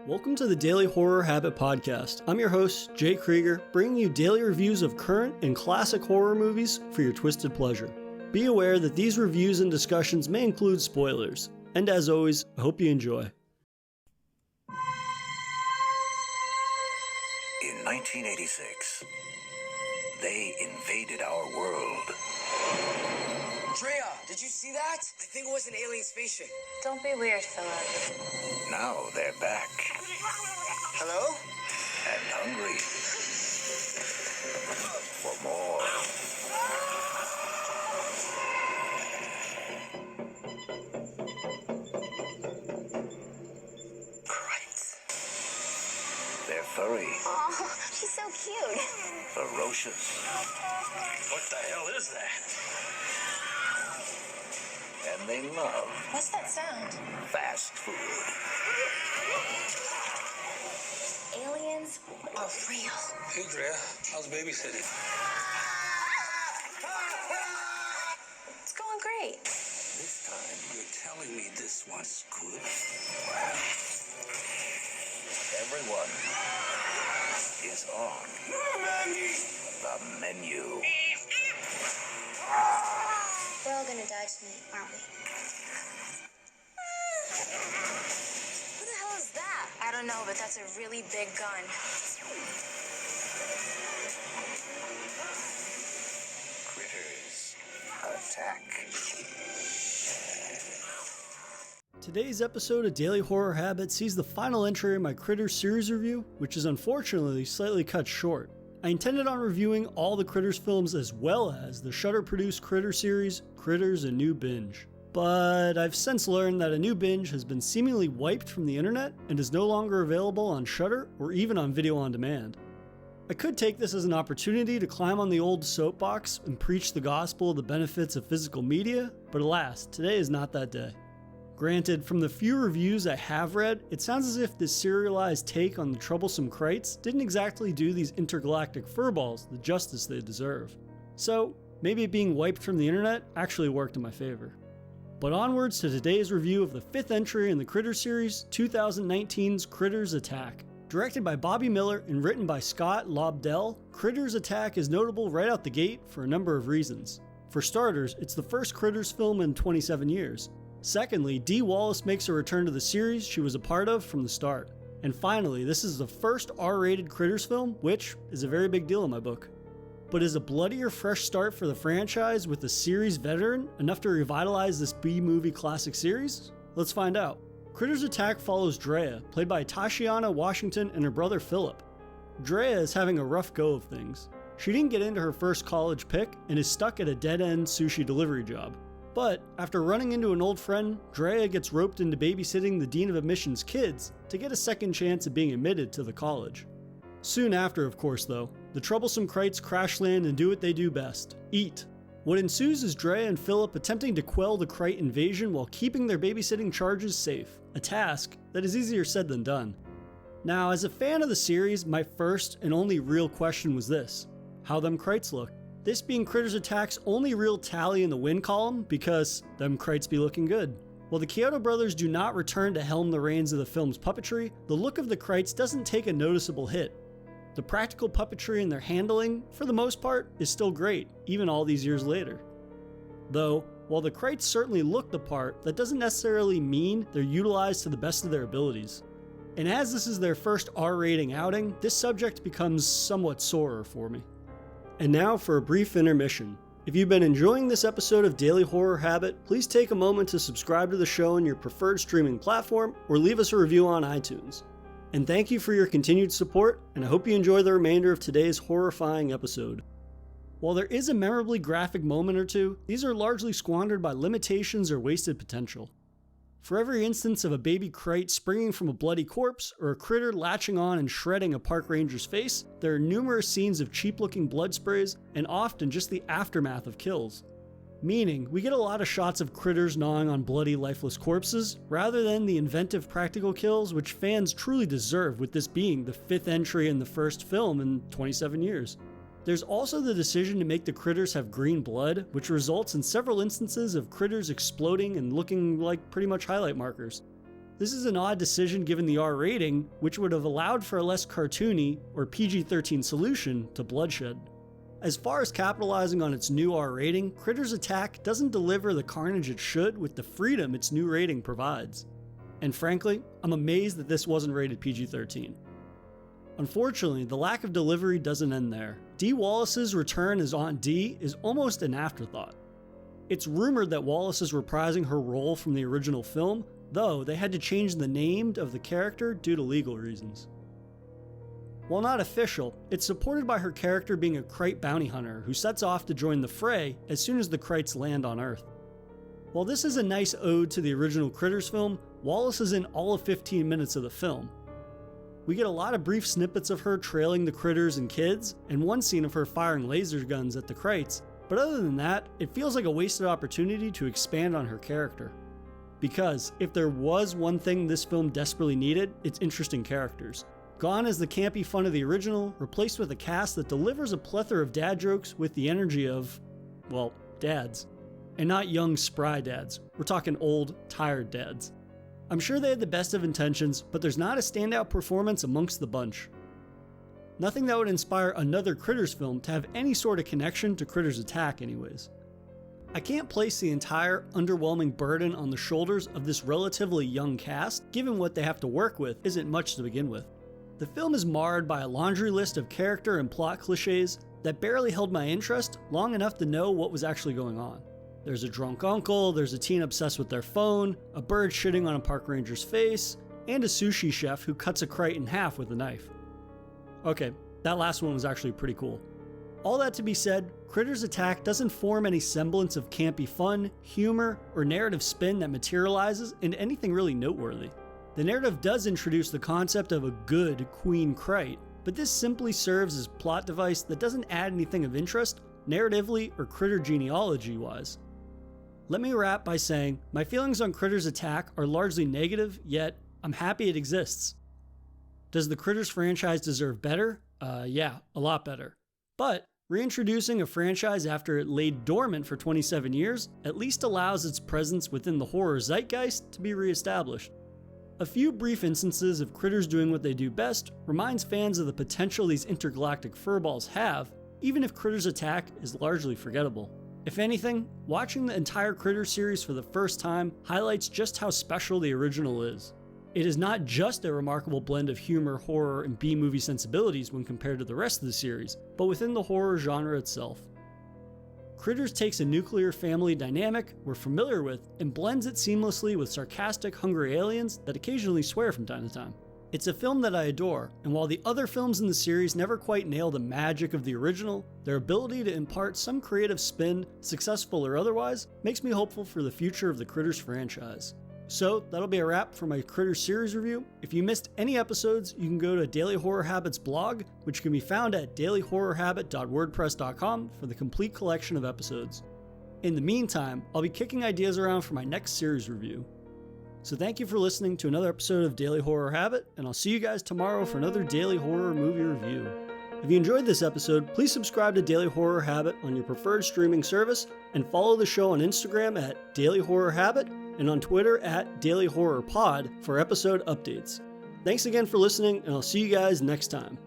Welcome to the Daily Horror Habit Podcast. I'm your host, Jay Krieger, bringing you daily reviews of current and classic horror movies for your twisted pleasure. Be aware that these reviews and discussions may include spoilers. And as always, I hope you enjoy. In 1986, they invaded our world. Drea, did you see that? I think it was an alien spaceship. Don't be weird, Philip. Now they're back. Hello? And hungry for more. Christ. They're furry, Oh, she's so cute. ferocious, What the hell is that? and they love What's that sound? fast food. Aliens are real. Hey, Drea, how's babysitting? It's going great. This time, you're telling me this one's good? Everyone is on the menu. We're all gonna die tonight, aren't we? What the hell is that? I don't know, but that's a really big gun. Critters attack. Today's episode of Daily Horror Habit sees the final entry in my Critters series review, which is unfortunately slightly cut short. I intended on reviewing all the Critters films as well as the Shudder-produced Critter series, Critters: A New Binge. But I've since learned that A New Binge has been seemingly wiped from the internet and is no longer available on Shudder or even on video on demand. I could take this as an opportunity to climb on the old soapbox and preach the gospel of the benefits of physical media, but alas, today is not that day. Granted, from the few reviews I have read, it sounds as if this serialized take on the troublesome Krites didn't exactly do these intergalactic furballs the justice they deserve. So, maybe it being wiped from the internet actually worked in my favor. But onwards to today's review of the fifth entry in the Critters series, 2019's Critters Attack. Directed by Bobby Miller and written by Scott Lobdell, Critters Attack is notable right out the gate for a number of reasons. For starters, it's the first Critters film in 27 years. Secondly, Dee Wallace makes a return to the series she was a part of from the start. And finally, this is the first R-rated Critters film, which is a very big deal in my book. But is a bloodier fresh start for the franchise with a series veteran enough to revitalize this B-movie classic series? Let's find out. Critters Attack follows Drea, played by Tashiana Washington, and her brother Philip. Drea is having a rough go of things. She didn't get into her first college pick and is stuck at a dead-end sushi delivery job. But after running into an old friend, Drea gets roped into babysitting the Dean of Admission's kids to get a second chance at being admitted to the college. Soon after, of course, though, the troublesome Krites crash land and do what they do best: eat. What ensues is Drea and Philip attempting to quell the Krite invasion while keeping their babysitting charges safe, a task that is easier said than done. Now, as a fan of the series, my first and only real question was this: how them Krites look? This being Critters Attack's only real tally in the win column, because them Krites be looking good. While the Chiodo brothers do not return to helm the reins of the film's puppetry, the look of the Krites doesn't take a noticeable hit. The practical puppetry and their handling, for the most part, is still great, even all these years later. Though, while the Krites certainly look the part, that doesn't necessarily mean they're utilized to the best of their abilities. And as this is their first R-rating outing, this subject becomes somewhat sorer for me. And now for a brief intermission. If you've been enjoying this episode of Daily Horror Habit, please take a moment to subscribe to the show on your preferred streaming platform or leave us a review on iTunes. And thank you for your continued support, and I hope you enjoy the remainder of today's horrifying episode. While there is a memorably graphic moment or two, these are largely squandered by limitations or wasted potential. For every instance of a baby Krite springing from a bloody corpse, or a critter latching on and shredding a park ranger's face, there are numerous scenes of cheap-looking blood sprays, and often just the aftermath of kills. Meaning, we get a lot of shots of critters gnawing on bloody, lifeless corpses, rather than the inventive practical kills which fans truly deserve, with this being the fifth entry in the first film in 27 years. There's also the decision to make the critters have green blood, which results in several instances of critters exploding and looking like pretty much highlight markers. This is an odd decision given the R rating, which would have allowed for a less cartoony or PG-13 solution to bloodshed. As far as capitalizing on its new R rating, Critters Attack doesn't deliver the carnage it should with the freedom its new rating provides. And frankly, I'm amazed that this wasn't rated PG-13. Unfortunately, the lack of delivery doesn't end there. Dee Wallace's return as Aunt Dee is almost an afterthought. It's rumored that Wallace is reprising her role from the original film, though they had to change the name of the character due to legal reasons. While not official, it's supported by her character being a Krayt bounty hunter who sets off to join the fray as soon as the Krayts land on Earth. While this is a nice ode to the original Critters film, Wallace is in all of 15 minutes of the film. We get a lot of brief snippets of her trailing the critters and kids, and one scene of her firing laser guns at the Krayts, but other than that, it feels like a wasted opportunity to expand on her character. Because if there was one thing this film desperately needed, it's interesting characters. Gone is the campy fun of the original, replaced with a cast that delivers a plethora of dad jokes with the energy of, well, dads. And not young, spry dads. We're talking old, tired dads. I'm sure they had the best of intentions, but there's not a standout performance amongst the bunch. Nothing that would inspire another Critters film to have any sort of connection to Critters Attack anyways. I can't place the entire underwhelming burden on the shoulders of this relatively young cast, given what they have to work with isn't much to begin with. The film is marred by a laundry list of character and plot cliches that barely held my interest long enough to know what was actually going on. There's a drunk uncle, there's a teen obsessed with their phone, a bird shitting on a park ranger's face, and a sushi chef who cuts a Krayt in half with a knife. Okay, that last one was actually pretty cool. All that to be said, Critters Attack doesn't form any semblance of campy fun, humor, or narrative spin that materializes into anything really noteworthy. The narrative does introduce the concept of a good Queen Krayt, but this simply serves as a plot device that doesn't add anything of interest, narratively or critter genealogy-wise. Let me wrap by saying, my feelings on Critters Attack are largely negative, yet I'm happy it exists. Does the Critters franchise deserve better? Yeah, a lot better. But reintroducing a franchise after it laid dormant for 27 years at least allows its presence within the horror zeitgeist to be reestablished. A few brief instances of Critters doing what they do best reminds fans of the potential these intergalactic furballs have, even if Critters Attack is largely forgettable. If anything, watching the entire Critters series for the first time highlights just how special the original is. It is not just a remarkable blend of humor, horror, and B-movie sensibilities when compared to the rest of the series, but within the horror genre itself. Critters takes a nuclear family dynamic we're familiar with and blends it seamlessly with sarcastic, hungry aliens that occasionally swear from time to time. It's a film that I adore, and while the other films in the series never quite nail the magic of the original, their ability to impart some creative spin, successful or otherwise, makes me hopeful for the future of the Critters franchise. So that'll be a wrap for my Critters series review. If you missed any episodes, you can go to Daily Horror Habits blog, which can be found at dailyhorrorhabit.wordpress.com for the complete collection of episodes. In the meantime, I'll be kicking ideas around for my next series review. So thank you for listening to another episode of Daily Horror Habit, and I'll see you guys tomorrow for another Daily Horror movie review. If you enjoyed this episode, please subscribe to Daily Horror Habit on your preferred streaming service, and follow the show on Instagram at Daily Horror Habit, and on Twitter at Daily Horror Pod for episode updates. Thanks again for listening, and I'll see you guys next time.